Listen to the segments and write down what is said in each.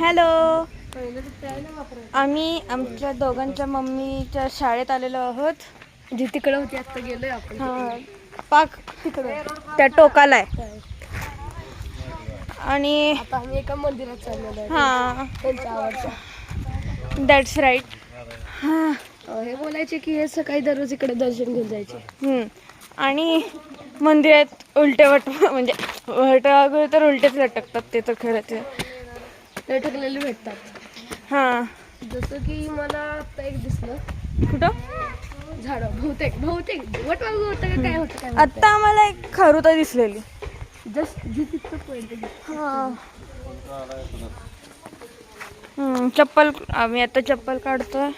Hello, आम्ही आमच्या दोघांच्या मम्मीच्या शाळेत आलेलो आहोत. जी तिकडे होती आता गेलोय आपण. हा, पाक तिकडे त्या टोकाला आहे. आणि आता आम्ही एका मंदिरात चाललेलो आहे. हा, त्यांच्या आवडच्या. That's right. हा, हे बोलायचे की हे सकाळी दररोज इकडे दर्शन घेऊन जायचे. आणि मंदिरात उलटे वट म्हणजे वट तर उलटेच लटकतात. ते तर खरंच आहे. लटकलेले भेटतात. हा, जसं की मला आता एक दिसलं. कुठं झाड बहुतेक वट होतं का काय होतं काय आत्ता आम्हाला एक खरुता दिसलेली. जस्ट जी तिथं पॉइंट. हा, चप्पल आम्ही आता चप्पल काढतोय.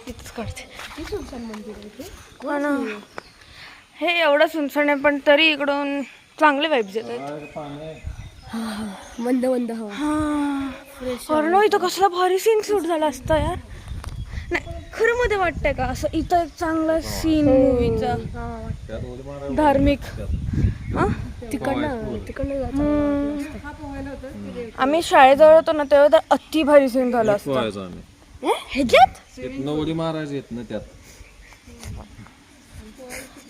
इथंच काढते. सुनसान मंदिर आहे ते. हो ना, हे एवढं सुनसान आहे पण तरी इकडून चांगले वाईब्स येतात. मंद मंद हवा. अरे इथं कसला भारी सीन शूट झाला असता यार. नाही खरं मध्ये वाटतंय का असं इथं एक चांगला सीन मूवीचा धार्मिक. तिकडनं आम्ही शाळेजवळ होतो ना तेव्हा तर अति भारी सीन झाला असता. ह्याच्यात उडी मारायची येत ना त्यात.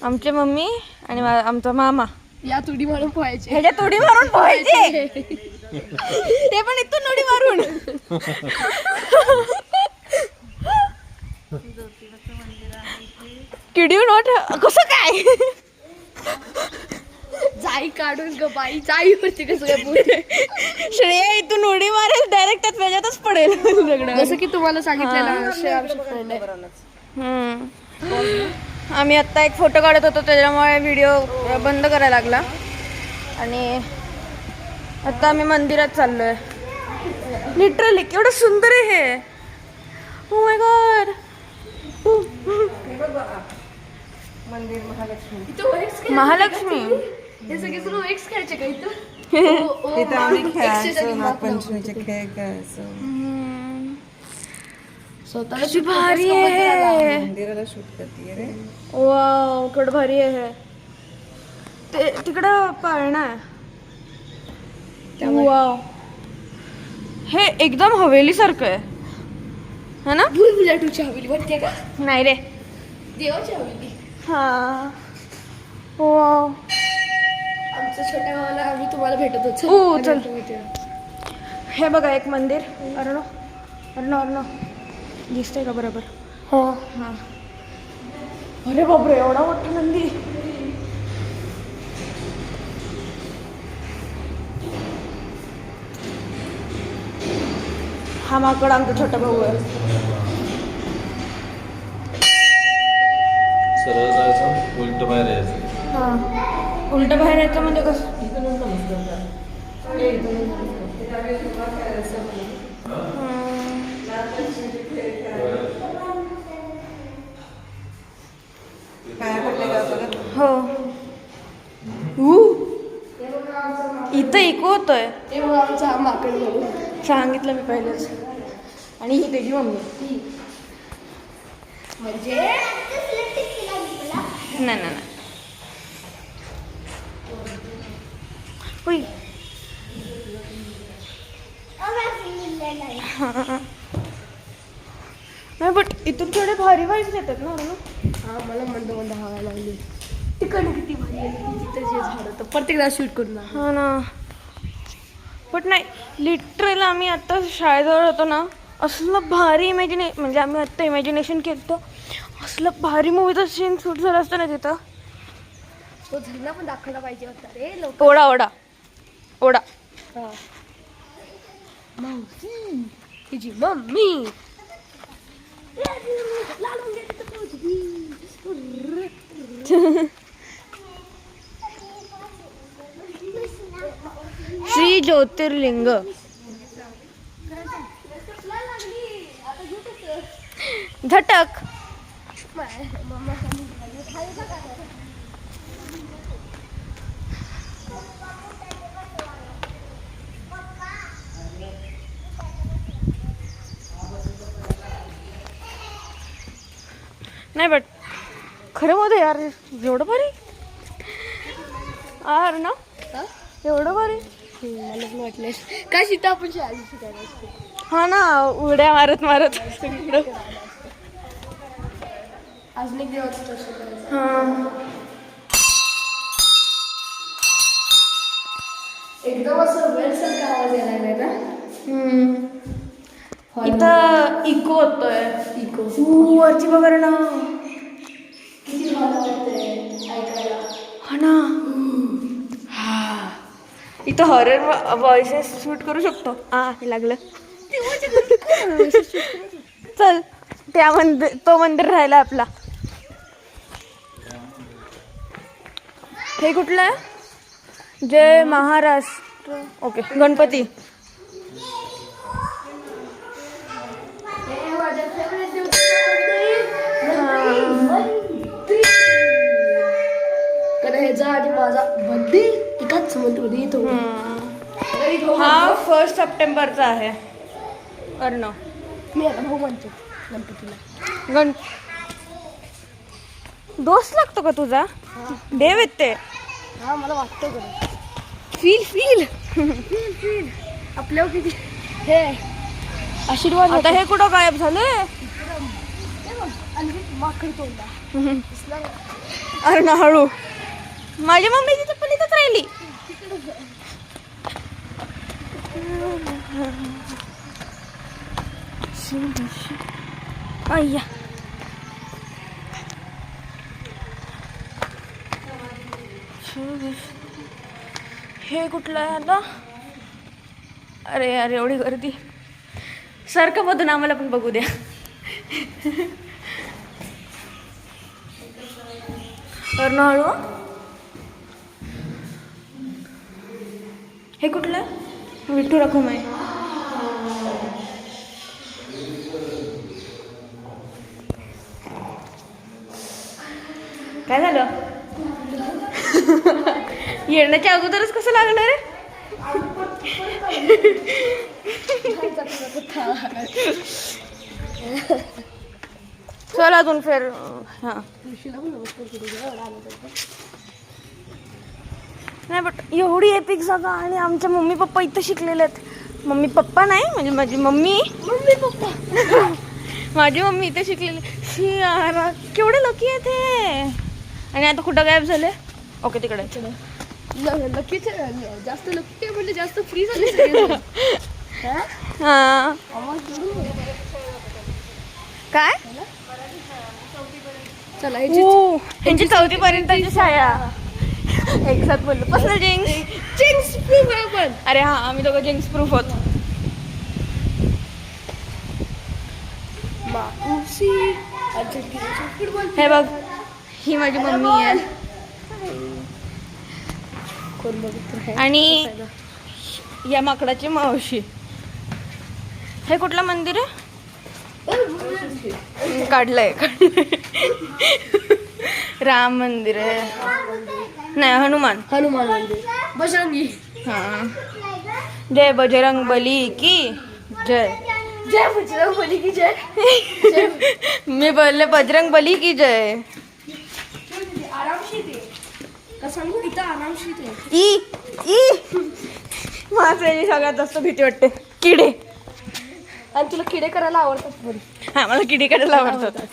आमची मम्मी आणि आमचा मामा या उडी मारून पोहायचे. ह्याच्यात उडी मारून पोहायचे. ते पण इथून उडी मारून. किडी नॉट कसं काय जाई काढून ग बाई जाई होती कसं काय पुढे. श्रेया इथून उडी मारेल डायरेक्ट त्यात वेळातच पडेल सगळं. जसं की तुम्हाला सांगितलेलं फ्रेंड आहे. आम्ही आत्ता एक फोटो काढत होतो त्याच्यामुळे व्हिडिओ बंद करायला लागला. आणि आता आम्ही मंदिरात चाललोय. लिटरली केवढं सुंदर आहे हे. Oh my God. मंदिर महालक्ष्मी. महालक्ष्मी हे सगळे सुरू एक्स खेळायचे का इथं? इथं आम्ही खेळायचो, नागपंचमीचे खेळ खेळायचो. स्वतःला किती भारी आहे. मंदिराला शूट करते रे. वाव केवढं भारी आहे. ते तिकडं पाळणा आहे. वाव हे एकदम हवेली सारखं आहे है ना. बुलबुला टूची हवेली वाटते का? नाही रे, देवाची हवेली. हा. वाव आमच्या छोट्या गावाला आम्ही तुम्हाला भेटत होतो. ओ चल. हे बघा एक मंदिर. अरे अरे दिसतंय का बरोबर. हो. हा, अरे बापरे एवढा मोठा मंदिर. हा माकड आमचा छोटा भाऊ आहे. सरळ जायचं, उलट बाहेर यायचं. हा, उलट बाहेर यायचं म्हणजे कसं. काय पडले का बघत. हो. इथं इको होतोय. ते मग आमचा हा माकड बघून सांगितलं मी पहिलेच. आणि ही त्याची मम्मी. म्हणजे नाही होय. नाही बट इथून थोडे भारी वाईट येतात ना. हा मला मंद मंद हवा लागली. तिकडनं किती भारी आहे. तिथं जे झाड होतं प्रत्येकदा शूट करून. हा ना, बट नाही लिटरल आम्ही आता शाळेजवळ होतो ना असलं भारी म्हणजे आम्ही आत्ता इमॅजिनेशन केलं असलं भारी मूवीचं सीन शूट झालं असतं ना तिथं. तो झरना पण दाखवला पाहिजे होता रे. ओढा हा. मावशी तिची मम्मी श्री ज्योतिर्लिंग. झटक. नाही बट खरं मध्ये यार एवढं भारी यार ना. आता एवढं भारी. मला पण वाटलं काय सीता आपण शाळेत शिकायला असतो. हा ना, उड्या मारत मारत सगळीकडं. अजून एक दिवस तसं करायचं. हा. एकदम असं वेळसारखा आवाज यायला लागलाय ना. इथं इको होतोय. इको वरची बघा ना. किती भारी वाटतंय ऐकायला. हा ना. हा. इथं हॉरर व्हॉइसेस शूट करू शकतो. हे लागलं. चल, त्या मंदिर, तो मंदिर राहिला आपला. हे कुठलं आहे? जय महाराष्ट्र. ओके, गणपती. कारण ह्याचा आणि माझा बर्थडे एकाच मंथमध्ये येतो. हा 1 सप्टेंबरचा आहे. अर्णव मी आता भाऊ म्हणतो गणपतीला. दोस्त लागतो का तुझा? देव येते. हा मला वाटतं बरं. फील आपल्यावर किती हे आशीर्वाद. आता हे कुठं गायब झालंय? माकड तोंडा. अरे ना, हळू. माझ्या मम्मीची चप्पल इथंच राहिली. अय्या. हे कुठलं आहे आता? अरे यार, एवढी गर्दी. सारखं मधून आम्हाला पण बघू द्या. तर हळू. हे कुठलं आहे? विठ्ठू रखुम आहे. काय झालं? येण्याच्या अगोदरच कसं लागलं रे? चल अजून फेर. हा नाही, बट एवढी एपिक जागा आणि आमच्या मम्मी पप्पा इथं शिकलेले आहेत. मम्मी पप्पा नाही, म्हणजे माझी मम्मी पप्पा माझी मम्मी इथे शिकलेली. केवढे लकी आहे ते. आणि आता कुठं गायब झाले? ओके, तिकडे. लकीच जास्त लकी म्हणजे जास्त फ्री झाले. हा काय? चला ह्यांची 4थी पर्यंतची शाळा. एकसाथ बोललो. पर्सनल जिंक्स प्रूफ आहे आपण. अरे हा, आम्ही दोघं जिंक्स प्रूफ होत. हे बघ, ही माझी मम्मी आहे. कोण बघितलं आणि या माकडाची मावशी. हे कुठलं मंदिर आहे? काढलंय. राम मंदिर आहे. नाही, हनुमान मंदिर. बजरंगी. हा. जय बजरंग बली की जय. जय बजरंग बली की जय. मी बोलले बजरंग बली की जय. आरामशीर का सांगू इथं आरामशीर आहे. ई माझ्याची सगळ्यात जास्त भीती वाटते किडे. आणि तुला किडे करायला आवडतात पण. हा, मला किडे करायला आवडतात.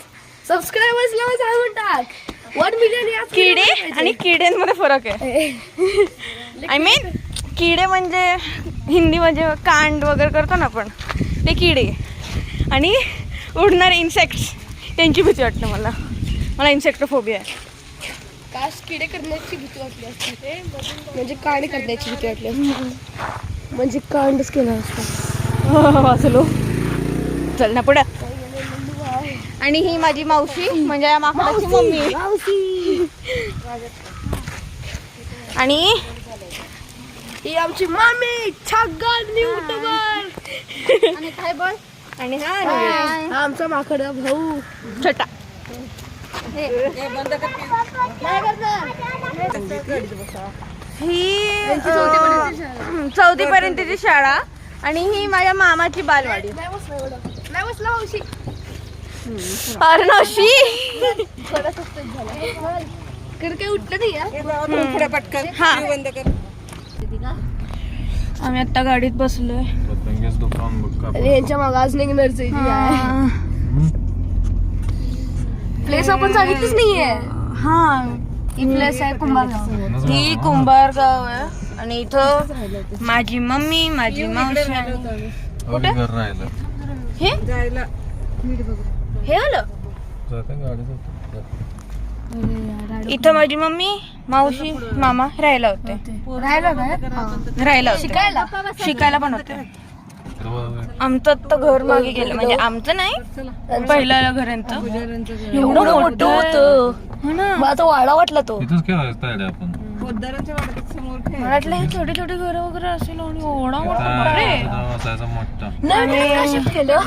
सबस्क्रायबर्सला सांगून टाक. 1 मिलियन किडे आणि किड्यांमध्ये फरक आहे. आय मीन किडे म्हणजे हिंदी म्हणजे कांड वगैरे करतो ना आपण, ते किडे. आणि उडणारे इन्सेक्ट्स, त्यांची भीती वाटते मला. मला इन्सेक्टोफोबिया आहे. काश किडे करण्याची भीती वाटली असते. म्हणजे कांड करण्याची भीती वाटली असते. म्हणजे कांडच केला असता. वाचलो. चल ना पुढे. आणि ही माझी मावशी, म्हणजे या माकडाची मम्मी. आणि ही आमची मामी छागल यूट्यूबर. आणि काय बोल. आणि हा आमचा माकडा भाऊ छोटा. ही 4थी पर्यंतची शाळा. आणि ही माझ्या मामाची बालवाडी. नाही बसला मावशी. अर्णवशी. थोडा सस्पेंस झाला. काही उठलं नाही. पुढे पटकन. हा. बंद कर. आम्ही आता गाडीत बसलोय. पतंगेच दुकान बघ का अरे यांच्या मागं आज निघणारच आहे जी आहे. प्लेस आपण सांगितलीच नाहीये. हा ही प्लेस आहे कुंभारगाव. ही कुंभारगाव आहे आणि इथं माझी मम्मी माझी मावशी आणि कुठे घर राहिलं हे जायला हे आलं. जाते गाडी जाते. इथं माझी मम्मी मावशी मामा राहायला होते. राहिला काय राहायला होते. शिकायला शिकायला पण होते. आमचं आता घर मागे गेलं म्हणजे आमचं नाही पहिल्या घरांचं एवढं मोठं होतं हो ना. मला तो वाडा वाटला तो. तिथंच खेळायचं तायडे आपण पोद्दारांच्या वाड्यात समोर मला वाटलं हे छोटे छोटे घर वगैरे असेल आणि एवढा मोठा बापरे. असायचा मोठा. नाही शिफ्ट केलं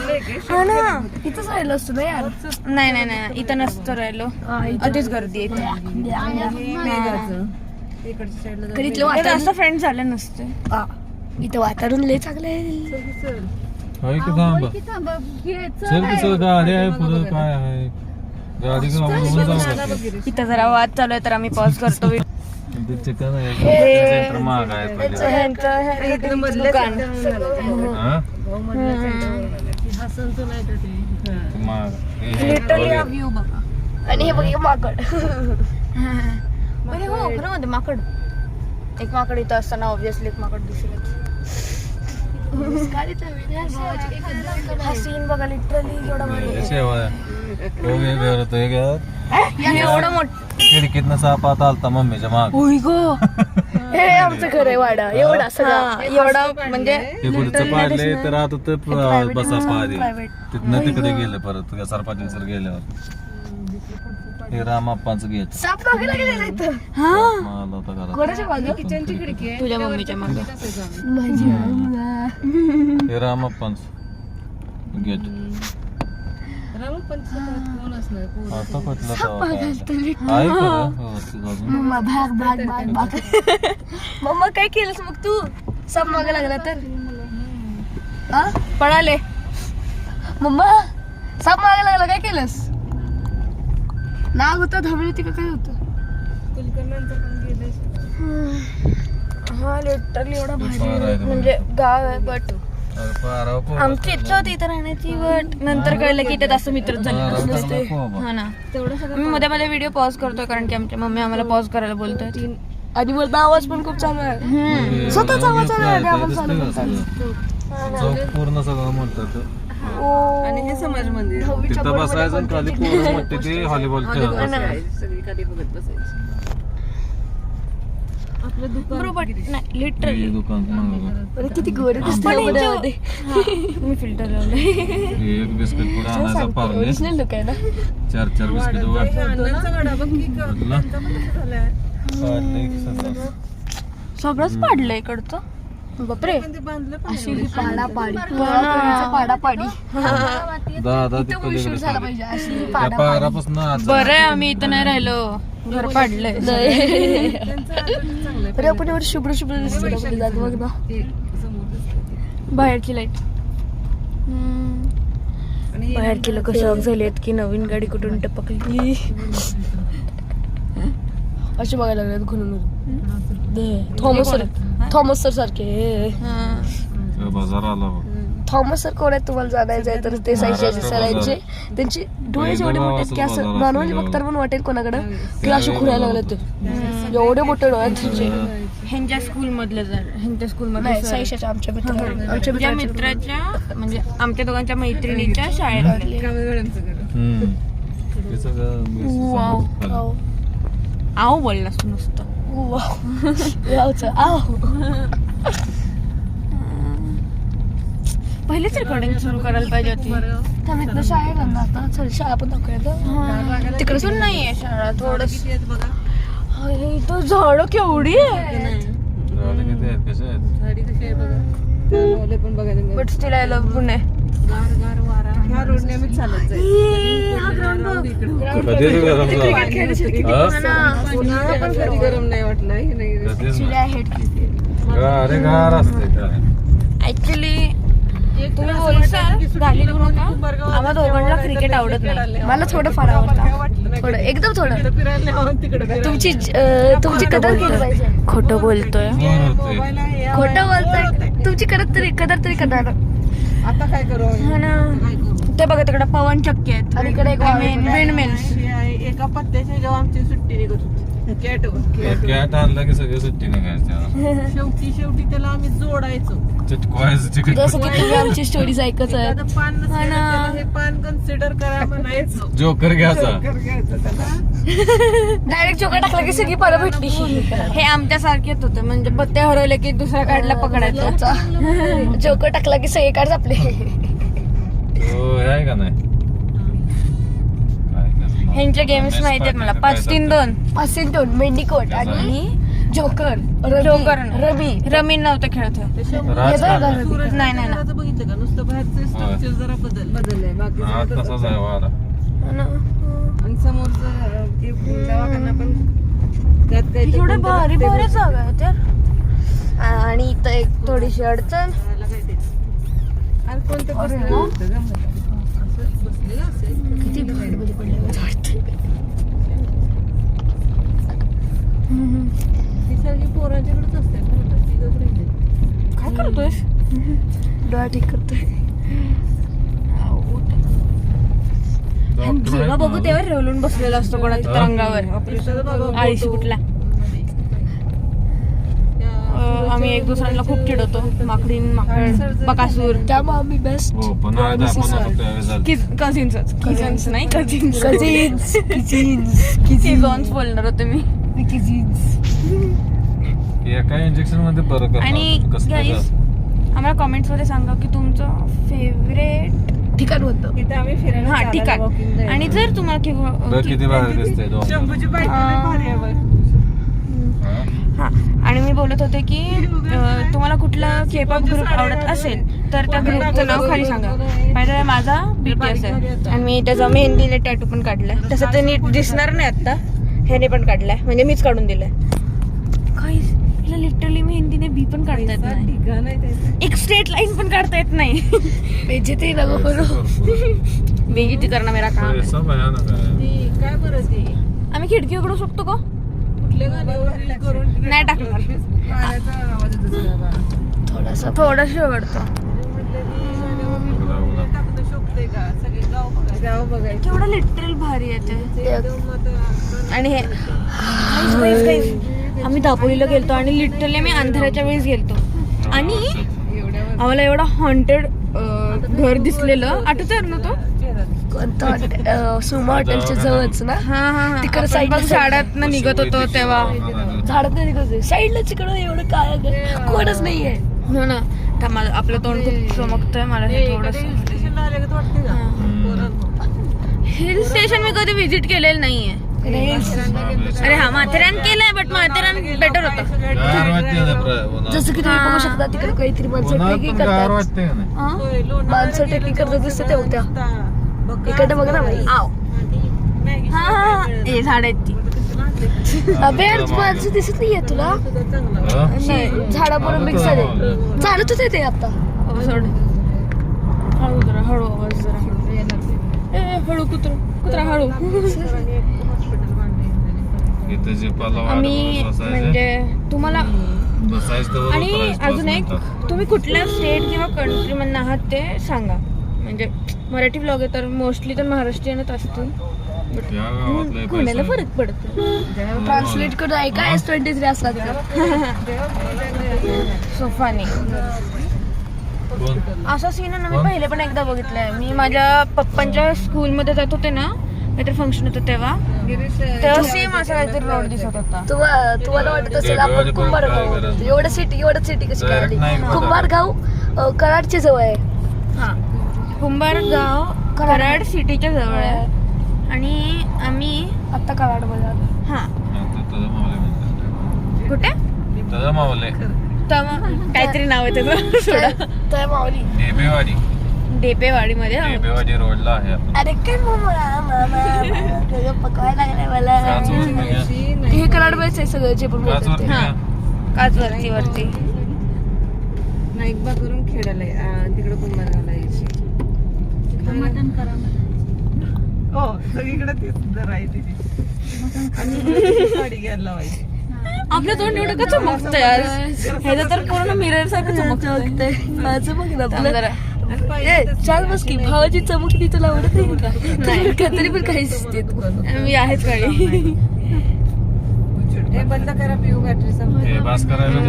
हा ना. इथंच राहिलं असतं ना यार. नाही नाही नाही इथं नसतं राहिलो. आधीच गर्दी येते. इकडच्या साईडला तर इथलं इथं वातावरण असं फ्रेंड झाले नसते. इथं वातावरण लय चांगलं आहे. होय की थांबा चल की चल गाडी आहे पुढं काय आहे गाडी का जाऊ. इथं जरा वाद चालू आहे तर आम्ही पॉज करतो. ते चिकन आहे महाग आहे दुकान हा लिटरली व्ह्यू बघा. आणि हे बघ माकड. अरे हो खरं मध्ये माकड. एक माकड इथं असताना ऑब्विसली एक माकड दिसेल. हा सीन बघा लिटरली एवढा भारी आहे. एवढं मोठं खिडकीतनं साप आता आलता मम्मीच्या माग. होय गो. हे आमचं घर आहे वाडा एवढा सगळा. हा, एवढा म्हणजे ते पुढचं पाडले तर आता ते बसा पाहिजे तिथनं तिकडे गेले परत सरपंच सर गेल्यावर हे रामाप्पांचं गेट साप मागे लागलेला इथं. मला होता घरात. कोणाच्या मागे? किचनची खिडकी आहे तुझ्या मम्मीच्या मागे. माझी हे रामाप्पांचं गेट कोण असणार आता कुठलं आहे खरं व्यवस्थित अजून. मम्मा भाग भाग भाग भाग. मम्मा काय केलंस मग तू? साप मागे लागला तर पळाले. मम्मा साप मागे लागला काय केलंस? नाग होतं धाबळी होती का काय होतं? हा लिटरली एवढा भारी फार आहे आहे. ते म्हणजे गाव आहे बट अरे पाराव पोहा. आमची इच्छा होती इथं राहण्याची बट नंतर कळलं की इथे जास्त मित्रच झाले पाराव नसते. पोहा बा. हा ना मी मध्ये मध्ये व्हिडिओ पॉज करतोय कारण की आमची मम्मी आम्हाला पॉज करायला बोलतोय. आणि मला आवाज पण खूप चांगला आहे. स्वतःचा आवाज चालू आहे, आपण दिसतंय चालू का सगळं? चौक पूर्ण सगळं म्हणतात आणि हे समाज मंदिर तिथं बसायचं आणि खाली पोरं मोठी ते व्हॉलीबॉल खेळत बसायचं. सगळी खाली बघत बसायची. बरोबर नाही हे लिटरली. दुकान मागं. अरे किती गोड दिसते. मी फिल्टर लावलंय. हे एक बिस्किट पुढे आणायचा पारले ओरिजिनल लुक आहे ना. 4 बिस्किट वाटत अण्णांचा वाडा बघ की त्यांचा पण कसं झालाय. सगळंच पाडलं इकडचं. बापरे पण ते बांधलं पण अशी ही पाडापाडी पाडापाडी. दादा इथं उशीर झाला पाहिजे अशी पाडापाडी. पारापासून बरं आहे आम्ही इथं नाही राहिलो. घर पाडलंय. अरे आपण एवढं शुभ्र शुभ्र दिसतो ना कुठे जात बघ ना. ते समोर दिसतं ते. बाहेरची लाईट. आणि बाहेरची लोक शॉक झालेत की नवीन गाडी कुठून टपकली. अशी बघायला लागले घुलून. थॉमस सर सारखे. बाजार आला बघ. थॉमस सर कोण आहेत तुम्हाला जाणायचं आहे तर ते साईच्या सरांचे त्यांचे डोळे जेवढे मोठे आहेत की असं नॉर्मली बघताना पण वाटेल कोणाकडे ते असे खुरायला लागले ते एवढे मोठे डोळे आहेत त्यांचे. ह्यांच्या स्कूल मधले ह्यांच्या स्कूल नाही मध्ये साईशाच्या आमच्या मित्राच्या आमच्या मित्राच्या म्हणजे आमच्या दोघांच्या मैत्रिणीच्या शाळेत. कावेवाड्यांचं घर. ते सगळं वाव. खाली. आव बोललास तू नुसतं. पहिलेच रेकॉर्डिंग सुरू करायला पाहिजे होती. त्यामितनं शाळा ना आता चल शाळा पण दाखवूया तिकडे नाहीये शाळा थोडस. किती आहेत बघा. इथं झाडं केवढी आहे. झाडं किती आहेत कसे आहेत झाडी कशी आहे बघा. त्यामुळे पण बघायला मिळेल. But still I love Pune. गार गार वारा. ह्या रोडने आम्ही चालत जायचं. कधीच गरम पुन्हा पण कधी गरम नाही वाटलं हे नाही. कधीच अरे गार असते ऍक्च्युली तुम्ही बोलसाल गाली देऊ नका. आम्हाला दोघांना क्रिकेट आवडत नाही. मला थोडं फार आवडतं. थोडं एकदम थोडं फिरायला न्यावं तिकडे तुमची कदर केली पाहिजे. खोटं बोलतोय. बोर होते. खोटं बोलताय. तुमची कदर तरी करणार. आता काय करू हा ना. ते बघा तिकडे पवन चक्की आहेत आणि इकडे एक विंडमिल्स. एका पत्त्याच्या जेव्हा आमची सुट्टी निघत होती कॅटवर. कॅट आणला की सगळे सुट्टी निघायच्या. शेवटी त्याला आम्ही जोडायचो. चिटकवायचं चिकट. जसं की तुम्ही आमची स्टोरीज ऐकत आहे. एखादं पान नसेल हा ना. त्याला हे पान कन्सिडर करा म्हणायचो. जोकर घ्यायचा. घ्यायचं त्याला. डायरेक्ट चोका टाकला की सगळी पानं भेटली. हे आमच्यासारखेच होते म्हणजे पत्ते हरवले की दुसऱ्या कार्डला पकडायचं. जोकर टाकला की सगळे कार्ड आपले. हो हे आहे का नाही काय करणार? ह्यांचे गेम्स माहिती आहेत मला. 5-3-2. 5-2 मेंढीकोट आणि जोकर जोकर रमी रमी नव्हतं खेळत हे. राजकारण. सूरज नाही, नाही. चंद्राचं बघितलं का नुसतं बाहेरचं स्ट्रक्चर जरा बदललंय बाकी हा सगळं तसाच आहे वारा. आणि समोरचं ते दवाखाना पण त्यात काही एवढे भारी भारी जागा आहेत यार. आणि इथं एक थोडीशी अडचण. आणि कोणतं बसलेलं होतं गं? असं बसलेलं असेल. किती मध्ये पडले वाटतं. ती सगळी पोरांच्याकडेच असते ना, तिथंच राहिली. काय करतोयस? डोळा ठीक करतोय. डॉक्टर जेव्हा आहेत बघू ना. तेव्हा रेवलून बसलेला असतो कोणाच्या हा? तरंगावर. आळशी कुठला. आम्ही एक दुसऱ्यांना खूप चिडवतो. माकड बकासूर. त्यामुळे आम्ही बेस्ट हो पण आज आपण आता त्यावेळेस झालं. कझिन्स नाही कझिन्स कझिन्स बोलणार होते मी. एका इंजेक्शन मध्ये बरं करणार आणि होतं. कसं गाईस आम्हाला कमेंट्स मध्ये सांगा की तुमचं फेवरेट ठिकाण होतं. तिथं आम्ही फिरायला हा चालायला ठिकाण. walking जायचो. आणि जर तुम्हाला बघ किती भारी दिसतंय डोंगर. शंभूची बायको लई भारी आहे बघ. हा? हा आणि मी बोलत होते की तुम्हाला कुठला केपॉप ग्रुप आवडत असेल तर त्या ग्रुपचं नाव खाली सांगा. पाहिजे माझा BTS आहे आणि मी त्याचा मेहंदीने टॅटू पण काढलाय. तसं ते नीट दिसणार नाही आता. ह्याने पण काढलाय म्हणजे मीच काढून दिलाय. काहीच लिटरली मेहंदीने बी पण काढता येत नाही. ठिकाण आहे त्याचं. एक स्ट्रेट लाईन पण काढता येत नाही. बेइज्जती नको करू. बेइज्जती करणं मेरा काम आहे. पैसा भयानक आहे. ती काय बरं ती आम्ही खिडकी उघडू शकतो का? कुठल्या गाण्यावर reel करून नाही टाकणार. गाण्याचा आवाज येतो सगळा बा. थोडासा थोडंशी उघडतो. टाकणं शोभतंय का? सगळे गाव बघायचं. केवढं लिटरल भारी आहे ते. ते एकदम आता आणि हे आम्ही दापोलीला गेलतो आणि लिटरली आम्ही अंधाराच्या वेळेस गेलतो आणि एवढ्यावर आम्हाला एवढं हॉन्टेड घर दिसलेलं. आठवतोय ना तो? कोणतं सुमा हॉटेलच्या जवळच ना. हा हा हा. तिकडे आपण side बघ ला शाळेत निघत होतो तेव्हा. झाडात नाही निघत साईडला तिकडं एवढं काय कोणच नाहीये. हो ना. आपलं तोंड खूप चमकतंय मला हे थोडस. हिल स्टेशनला आले का वाटते का पोरांनो? हिल स्टेशन मी कधी व्हिजिट केलेलं नाहीये. अरे हा माथेरान केलंय बट माथेरान बेटर होतं. गार वाटते ना जसं की तुम्ही बघू शकता तिकडे काहीतरी माणसं उन्हाळ्यात ट्रेकिंग पण गार करतात. वाटते का नाही? हा? होय, लोणावळा माणसं ट्रेकिंग करतात दिसते तेवढ्या. इकडे बघ ना बाई. आव. मॅगी हा हा हे झाड आहेत ती. अबे माणसं दिसत नाहीये तुला. हा? झाडाबरोबर मिक्स झाले. चालत होते ते आता. सोड. हळू जरा हळू आवाज जरा हळू. ए हळू कुत्रा हळू. इथे जे पाला आम्ही म्हणजे तुम्हाला बसायचं तर आणि उतरायचं अजून पाच एक मिनिटात. तुम्ही कुठल्या स्टेट किंवा कंट्री मधून आहात ते सांगा. म्हणजे मराठी ब्लॉग आहे तर मोस्टली तर महाराष्ट्रीयनच असतील. या गावातले कोणाला पैसे. फरक पडतो. ट्रान्सलेट करून ऐका S23 असला तिकडे. सोफाने कोण? असा सीन आहे ना मी पहिले पण एकदा बघितलंय. मी माझ्या पप्पांच्या स्कूलमध्ये जात होते ना काहीतरी फंक्शन होतं तेव्हा सेम असा काहीतरी रोड दिसत होता. तुम्हाला वाटत असेल आपण कुंभारगाव एवढं सिटी कशी काय आली. नाही. कुंभारगाव कराडच्या जवळ आहे. हा कुंभारगाव कराड सिटीच्या जवळ आहे आणि आम्ही आता कराड मध्ये आलो. हा ते तुझं मावले म्हणतात. कुठे तुझं मावले. काहीतरी नाव आहे त्याचं सोडा. तर माऊली. डेबेवाडी. डेपेवाडीमध्ये आहोत. डेबेवाडी रोडला आहे आपण. अरे काय मामा पकवायला लागलाय मला. काच होत नाही का? हे कराड बेस आहे सगळं जे पण काच बोलतात होत ते. नाही हा का? काच वरती नाईकबा करून खेळायला तिकडे कुंभारगावला यायची. हो सगळीकडे ती सुंदर आहे तिची आणि तिची साडी घ्यायला लावायची. आपलं तोंड एवढं का चमकतं यार ह्याचं तर पूर्ण मिरर सारखं चमकतंय. माझं बघ ना थांब आपलं जरा. ए, छान बस की भावाची चमकती तुला आवडत नाही का तरी पण काही दिसते तू. मी आहेच गाडी. हे बंद करा पिऊ बॅटरी संपते. हे बास करायला